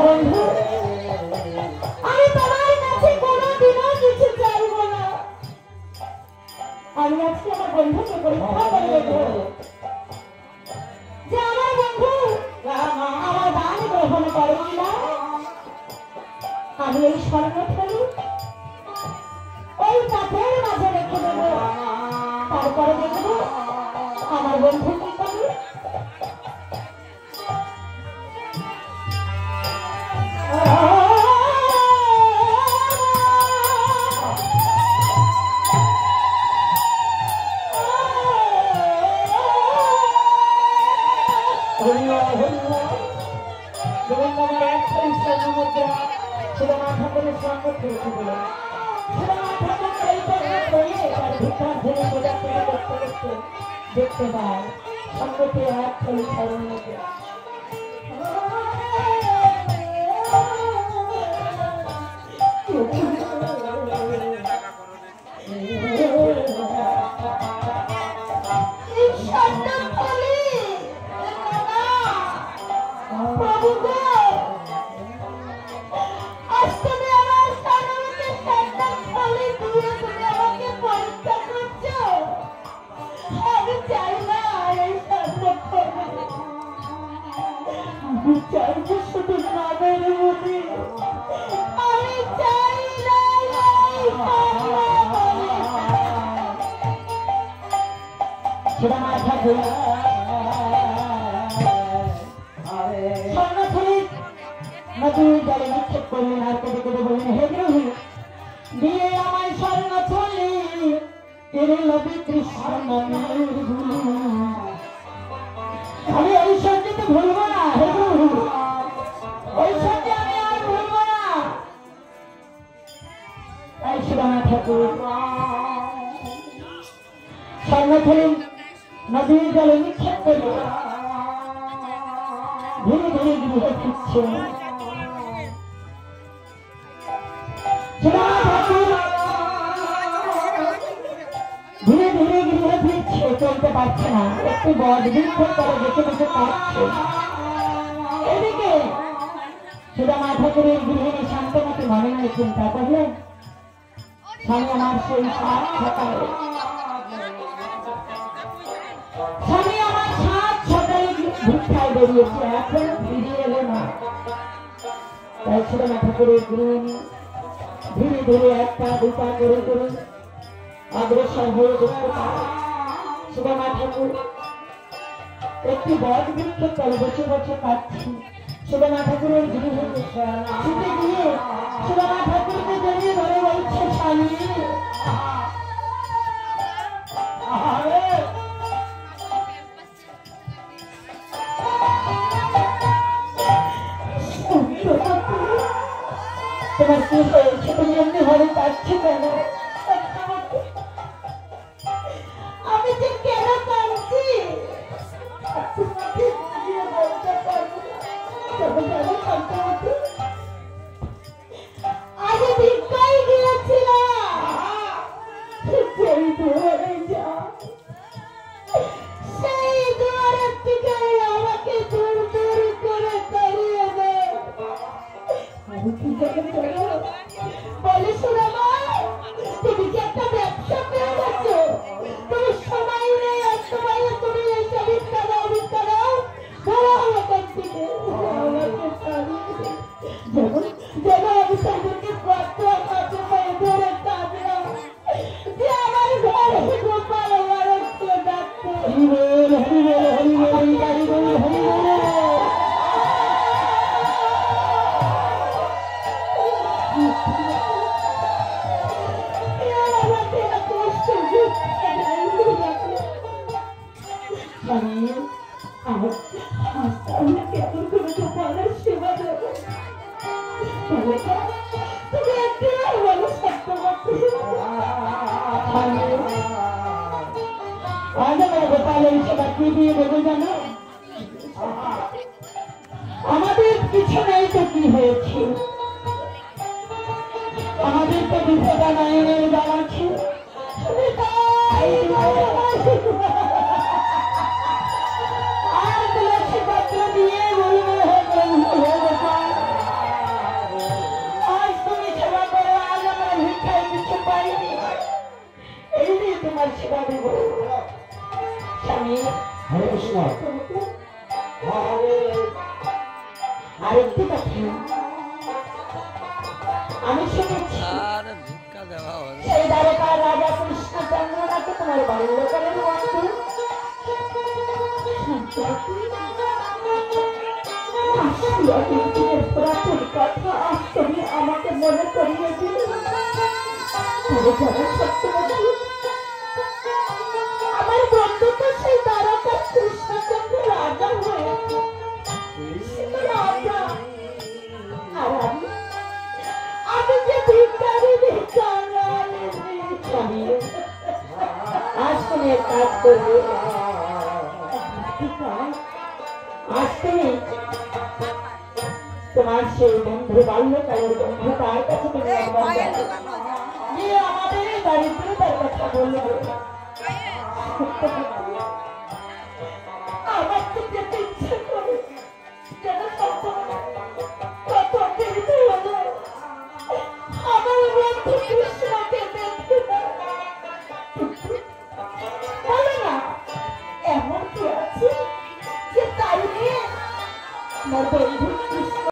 বন্ধু আমি তোমার কাছে কোনোদিনও কিছু চাইবো না। আমি আজকে আমার বন্ধুকে পরীক্ষা করে দেবো যে আমার বন্ধু আমার দান গ্রহণ করে কিনা। আমি এই স্বর্ণথলি ওই পাথরের মাঝে রেখে দেবো, তারপরে দেখবো আমার বন্ধু কি করে। দেখতে পায় সঙ্গতে এক ছবি ছাড়ানো নদীর জলে নিক্ষেপ করলেন আর কেটে কেটে বললেন, হে গ্রহী দিয়ে আমায় স্বর্ণ থলি আমি এই সঙ্গে তো ভুলবো না, হে গ্রহী ওই সঙ্গে আমি আর ভুলবো না। তাই শিবনাথ ঠাকুর স্বর্ণথলি নদীর জলে নিক্ষেপ করল, ধীরে ধীরে গৃহে ফিরছে। ধীরে ধীরে গৃহে ফিরছে, চলতে পারছে না, একটু বট বৃক্ষ তলে বসে বসে কাঁদছে। এদিকে সুদামা ঠাকুরের গৃহিণী শান্তমতি মনে মনে চিন্তা করলেন, স্বামী আমার সেই সাত সকালে স্বামী আমার সাত সকালে ভিক্ষায় বেরিয়েছে, এখন ফিরে এলো না। তাই সুদামা ঠাকুরের গৃহিণী ধীরে ধীরে একটা দুটা করে করে অগ্রসর হয়ে দেখতে পায় সুদামা ঠাকুর একটি বট বৃক্ষের তলে বসে বসে কাঁদছে। সুদামা ঠাকুরের গৃহে ছুটে গিয়ে সুদামা ঠাকুরকে জড়িয়ে ধরে বলছে, স্বামী তোমার কি হয়েছে, তুমি এমনি ভাবে কাঁদছো কেন? আমি যে কেন কাঁদছি আজ ভিক্ষায় গিয়েছিলাম, সেই দুয়ারে যা সেই দুয়ারের দিকে আমাকে দূর দূর করে তাড়িয়ে দেয়। আমি কি করে বলে, সুদামা তুমি কি একটা ব্যবসা পেয়ে গেছো? তুমি সময় নেই, আর সময় তুমি এসে ভিক্ষা দাও, ভিক্ষা দাও, ধরো আমাকে থেকে আমাকে যেমন যেমন আমি তাদেরকে কত কাছে পায়ে ধরে কাঁদলাম যে আমার ঘরে গোপাল আমার একটু ডাকতো। হরিবল হরিবল হরিবল হরিবল হরিবল। আমাদের কিছু নেই তো কি হয়েছে, আমাদের তো বিপদা নাইনের দাম আছে। আর তুলসী পত্র দিয়ে বলবে, হে আরেকটি কথা আমি শুনেছি সেই দ্বারকার রাজা কৃষ্ণচন্দ্রনাথ তোমার বাল্যকালের বন্ধু পুরাতন কথা আজ তুমি আমাকে মনে করিয়ে দিলে আমার বন্ধু তো সেই দ্বারকার কৃষ্ণচন্দ্র রাজা হয়ে রাজা আর আমি যে ভিখারি আজ তুমি এক কাজ করবে আজ তুমি তোমার সেই বন্ধু বাল্যকালের বন্ধু তার কাছে তুমি আমাদের এই দারিদ্রতার কথা বলবে আমার তো যেতে ইচ্ছে করে যেন কত দেরি হলো আমার বন্ধু কৃষ্ণকে দেখতে বলে না এমন কি আছে যে তাই নিয়ে আমার বন্ধু